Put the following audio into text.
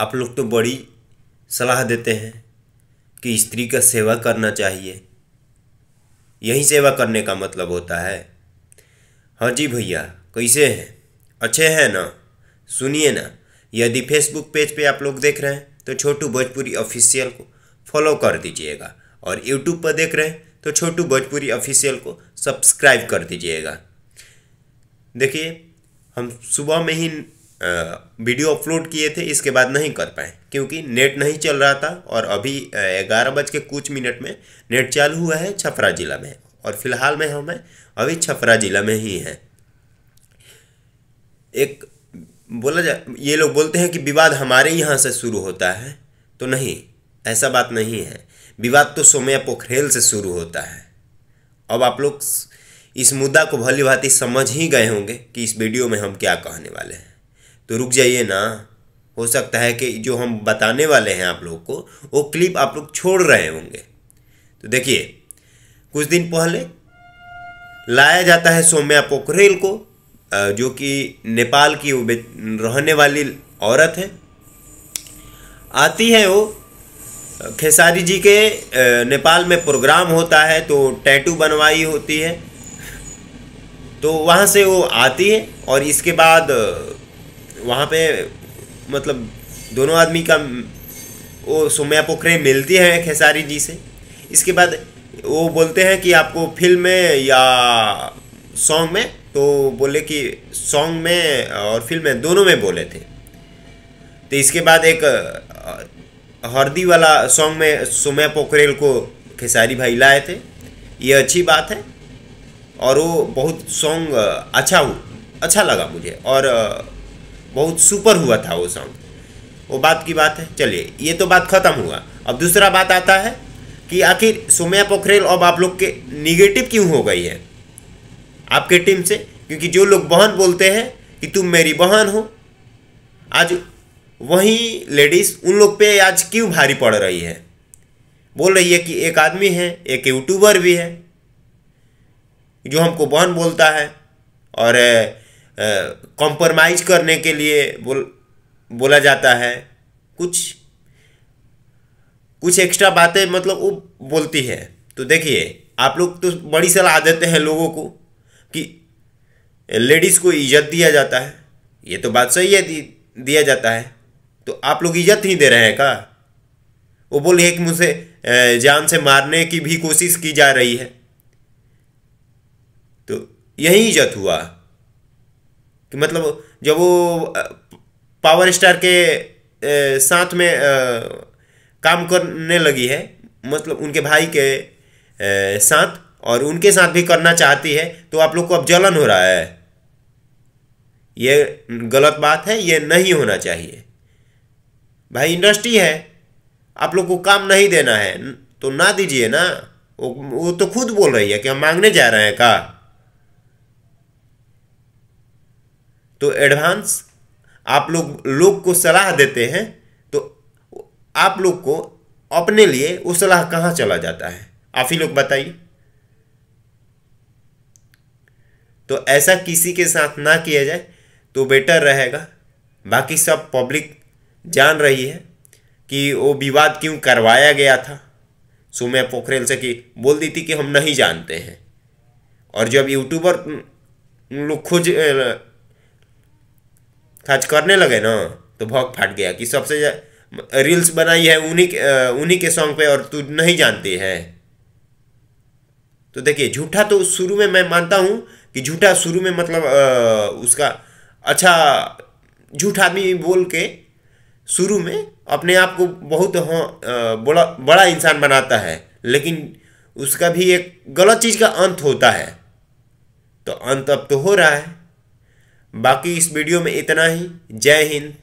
आप लोग तो बड़ी सलाह देते हैं कि स्त्री का सेवा करना चाहिए। यही सेवा करने का मतलब होता है। हाँ जी भैया, कैसे हैं? अच्छे हैं ना? सुनिए ना, यदि फेसबुक पेज पे आप लोग देख रहे हैं तो छोटू भोजपुरी ऑफिशियल को फॉलो कर दीजिएगा, और यूट्यूब पर देख रहे हैं तो छोटू भोजपुरी ऑफिशियल को सब्सक्राइब कर दीजिएगा। देखिए, हम सुबह में ही वीडियो अपलोड किए थे, इसके बाद नहीं कर पाए क्योंकि नेट नहीं चल रहा था। और अभी 11:00 में नेट चालू हुआ है छपरा ज़िला में, और फिलहाल में हमें अभी छपरा ज़िला में ही हैं। एक ये लोग बोलते हैं कि विवाद हमारे यहाँ से शुरू होता है, तो नहीं, ऐसा बात नहीं है। विवाद तो सोम्या पोखरेल से शुरू होता है। अब आप लोग इस मुद्दा को भली भांति समझ ही गए होंगे कि इस वीडियो में हम क्या कहने वाले हैं। तो रुक जाइए ना, हो सकता है कि जो हम बताने वाले हैं आप लोग को वो क्लिप आप लोग छोड़ रहे होंगे। तो देखिए, कुछ दिन पहले लाया जाता है सोम्या पोखरेल को, जो कि नेपाल की रहने वाली औरत है। आती है वो, खेसारी जी के नेपाल में प्रोग्राम होता है तो टैटू बनवाई होती है, तो वहाँ से वो आती है। और इसके बाद वहाँ पे मतलब दोनों आदमी का वो सोम्या पोखरेल मिलती है खेसारी जी से। इसके बाद वो बोलते हैं कि आपको फिल्म में या सॉन्ग में, तो बोले कि सॉन्ग में और फिल्म में दोनों में बोले थे। तो इसके बाद एक हरदी वाला सॉन्ग में सोम्या पोखरेल को खेसारी भाई लाए थे। ये अच्छी बात है, और वो बहुत सॉन्ग अच्छा लगा मुझे, और बहुत सुपर हुआ था वो सॉन्ग। वो बात की बात है। चलिए, ये तो बात ख़त्म हुआ। अब दूसरा बात आता है कि आखिर सोम्या पोखरेल अब आप लोग के निगेटिव क्यों हो गई है आपके टीम से? क्योंकि जो लोग बहन बोलते हैं कि तुम मेरी बहन हो, आज वही लेडीज़ उन लोग पे आज क्यों भारी पड़ रही है? बोल रही है कि एक आदमी है, एक यूट्यूबर भी है जो हमको बहन बोलता है, और कॉम्प्रोमाइज़ करने के लिए बोला जाता है। कुछ एक्स्ट्रा बातें मतलब वो बोलती है। तो देखिए, आप लोग तो बड़ी सलाह देते हैं लोगों को कि लेडीज़ को इज्जत दिया जाता है। ये तो बात सही है, दिया जाता है। तो आप लोग इज्जत नहीं दे रहे हैं का? वो बोली है कि मुझे जान से मारने की भी कोशिश की जा रही है। तो यही इज्जत हुआ कि मतलब जब वो पावर स्टार के साथ में काम करने लगी है, मतलब उनके भाई के साथ, और उनके साथ भी करना चाहती है, तो आप लोग को अब जलन हो रहा है। ये गलत बात है, ये नहीं होना चाहिए। भाई इंडस्ट्री है, आप लोग को काम नहीं देना है तो ना दीजिए ना। वो तो खुद बोल रही है कि हम मांगने जा रहे हैं का। तो एडवांस आप लोग को सलाह देते हैं, तो आप लोग को अपने लिए वो सलाह कहाँ चला जाता है? आप ही लोग बताइए। तो ऐसा किसी के साथ ना किया जाए तो बेटर रहेगा। बाकी सब पब्लिक जान रही है कि वो विवाद क्यों करवाया गया था सोम्या पोखरेल से, कि बोल दी थी कि हम नहीं जानते हैं। और जब यूट्यूबर लोग खाच करने लगे ना, तो भौक फाट गया कि सबसे रील्स बनाई है उन्हीं के सॉन्ग पे, और तू नहीं जानती है। तो देखिए, झूठा तो शुरू में मैं मानता हूँ कि झूठा शुरू में मतलब उसका अच्छा झूठ आदमी बोल के शुरू में अपने आप को बहुत बड़ा इंसान बनाता है, लेकिन उसका भी एक गलत चीज़ का अंत होता है। तो अंत अब तो हो रहा है। बाकी इस वीडियो में इतना ही। जय हिंद,